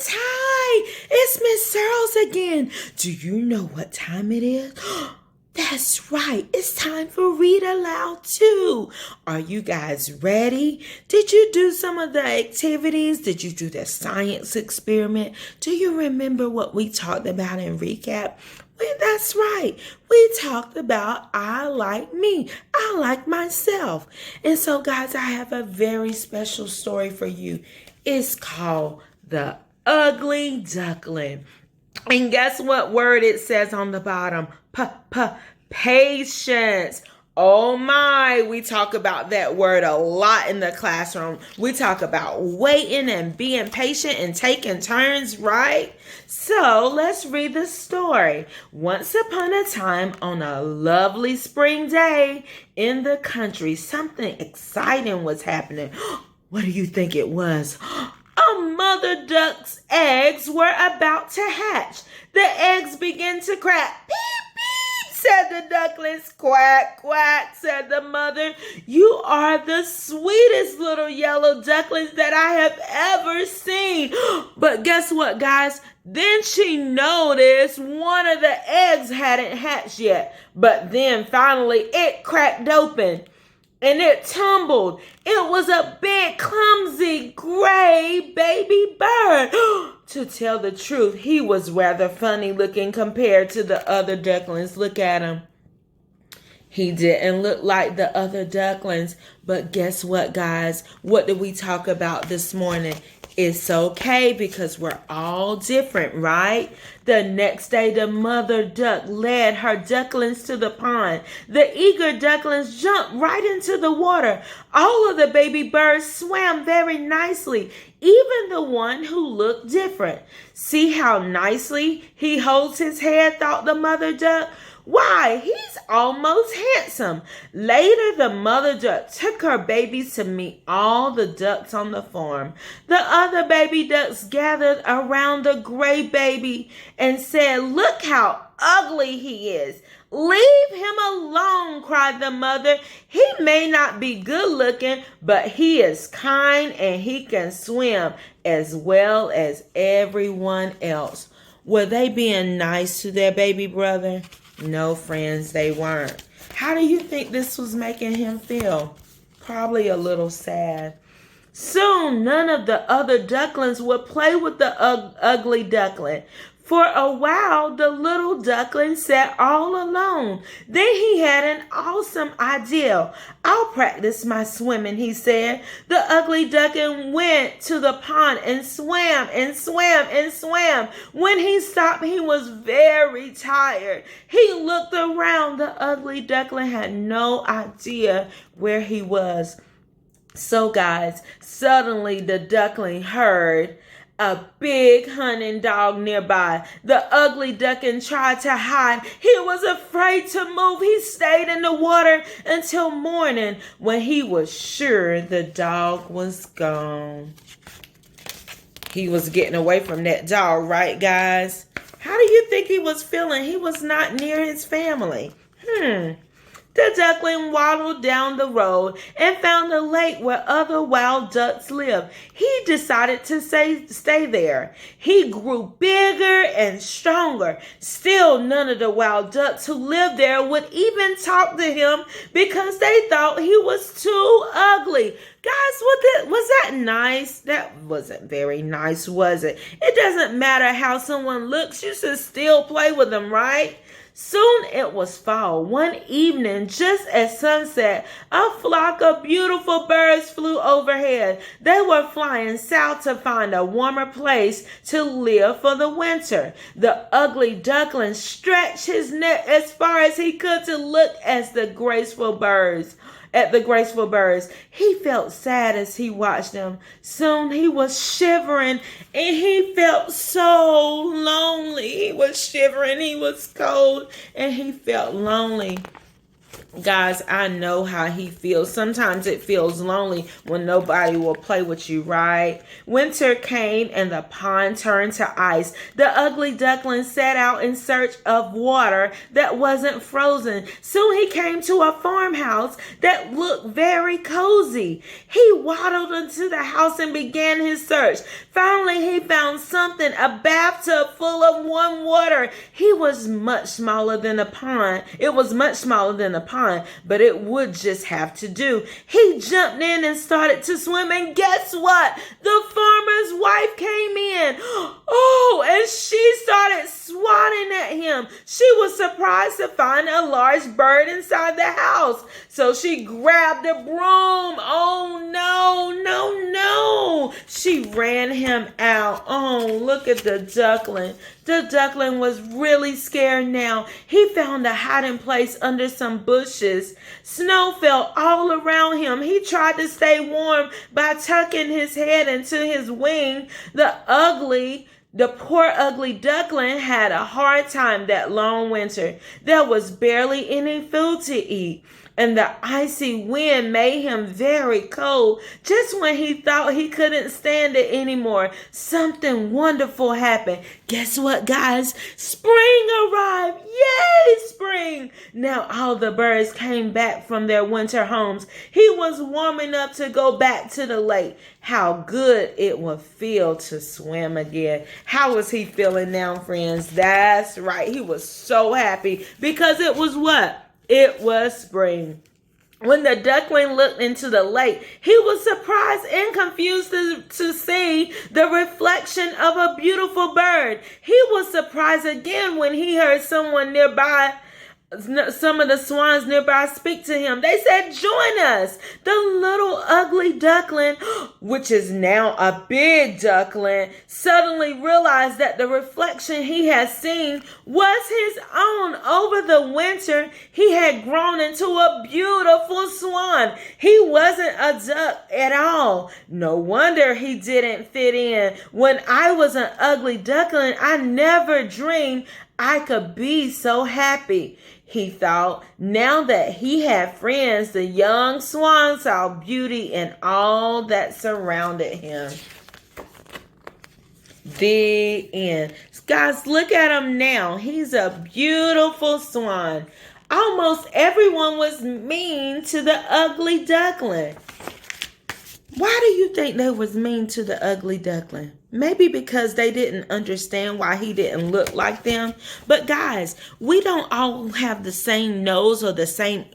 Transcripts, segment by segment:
Ducklings, hi! It's Miss Searles again. Do you know what time it is? That's right, it's time for Read Aloud too. Are you guys ready? Did you do some of the activities? Did you do the science experiment? Do you remember what we talked about in recap? Well, that's right. We talked about I like me. I like myself. And so, guys, I have a very special story for you. It's called The Ugly Duckling. And guess what word it says on the bottom? Patience. Oh my, we talk about that word a lot in the classroom. We talk about waiting and being patient and taking turns, right? So let's read the story. Once upon a time, on a lovely spring day in the country, something exciting was happening. What do you think it was? A mother duck's eggs were about to hatch. The eggs began to crack. Beep, beep, said the ducklings. Quack, quack, said the mother. You are the sweetest little yellow ducklings that I have ever seen. But guess what, guys? Then she noticed one of the eggs hadn't hatched yet. But then finally it cracked open. And it tumbled. It was a big, clumsy, gray baby bird. To tell the truth, he was rather funny looking compared to the other ducklings. Look at him. He didn't look like the other ducklings. But guess what, guys? What did we talk about this morning? It's okay because we're all different, right? The next day, the mother duck led her ducklings to the pond. The eager ducklings jumped right into the water. All of the baby birds swam very nicely, even the one who looked different. See how nicely he holds his head, thought the mother duck. Why, he's almost handsome. Later, the mother duck took her babies to meet all the ducks on the farm. The other baby ducks gathered around the gray baby and said, "Look how ugly he is." "Leave him alone," cried the mother. "He may not be good looking, but he is kind and he can swim as well as everyone else." Were they being nice to their baby brother? No, friends, they weren't. How do you think this was making him feel? Probably a little sad. Soon, none of the other ducklings would play with the ugly duckling. For a while, the little duckling sat all alone. Then he had an awesome idea. "I'll practice my swimming," he said. The ugly duckling went to the pond and swam and swam and swam. When he stopped, he was very tired. He looked around. The ugly duckling had no idea where he was. So, guys, suddenly the duckling heard a big hunting dog nearby. The ugly duckling tried to hide. He was afraid to move. He stayed in the water until morning when he was sure the dog was gone. He was getting away from that dog, right, guys? How do you think he was feeling? He was not near his family. The duckling waddled down the road and found a lake where other wild ducks lived. He decided to stay there. He grew bigger and stronger. Still, none of the wild ducks who lived there would even talk to him because they thought he was too ugly. Guys, was that nice? That wasn't very nice, was it? It doesn't matter how someone looks. You should still play with them, right? Soon it was fall. One evening, just at sunset, a flock of beautiful birds flew overhead. They were flying south to find a warmer place to live for the winter. The ugly duckling stretched his neck as far as he could to look at the graceful birds. He felt sad as he watched them. Soon he was shivering and he felt so lonely. He was shivering, he was cold, and he felt lonely. Guys, I know how he feels. Sometimes it feels lonely when nobody will play with you, right? Winter came and the pond turned to ice. The ugly duckling set out in search of water that wasn't frozen. Soon he came to a farmhouse that looked very cozy. He waddled into the house and began his search. Finally, he found something, a bathtub full of warm water. He was much smaller than a pond. It was much smaller than a pond, but it would just have to do. He jumped in and started to swim, and guess what? The farmer's wife came in. Oh, and she started swatting at him. She was surprised to find a large bird inside the house. So she grabbed a broom. Oh, no. She ran him out. Oh, look at the duckling. The duckling was really scared now. He found a hiding place under some bushes. Snow fell all around him. He tried to stay warm by tucking his head into his wing. The poor ugly duckling had a hard time that long winter. There was barely any food to eat, and the icy wind made him very cold. Just when he thought he couldn't stand it anymore, something wonderful happened. Guess what, guys? Spring arrived. Yay, spring! Now all the birds came back from their winter homes. He was warm enough to go back to the lake. How good it would feel to swim again. How was he feeling now, friends? That's right. He was so happy because it was what? It was spring. When the duckling looked into the lake, he was surprised and confused to see the reflection of a beautiful bird. He was surprised again when he heard someone nearby, some of the swans nearby, speak to him. They said, "Join us." The little ugly duckling, which is now a big duckling, suddenly realized that the reflection he had seen was his own. Over the winter, he had grown into a beautiful swan. He wasn't a duck at all. No wonder he didn't fit in. When I was an ugly duckling, I never dreamed I could be so happy, he thought. Now that he had friends, the young swan saw beauty in all that surrounded him. The end. Guys, look at him now. He's a beautiful swan. Almost everyone was mean to the ugly duckling. Why do you think they was mean to the ugly duckling? Maybe because they didn't understand why he didn't look like them. But guys, we don't all have the same nose or the same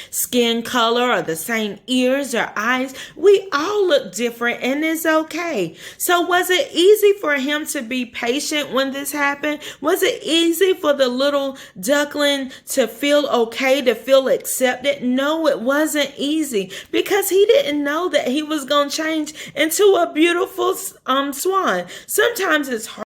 skin color or the same ears or eyes. We all look different, and it's okay. So was it easy for him to be patient when this happened? Was it easy for the little duckling to feel okay, to feel accepted? No, it wasn't easy because he didn't know that he was going to change into a beautiful swan. Sometimes it's hard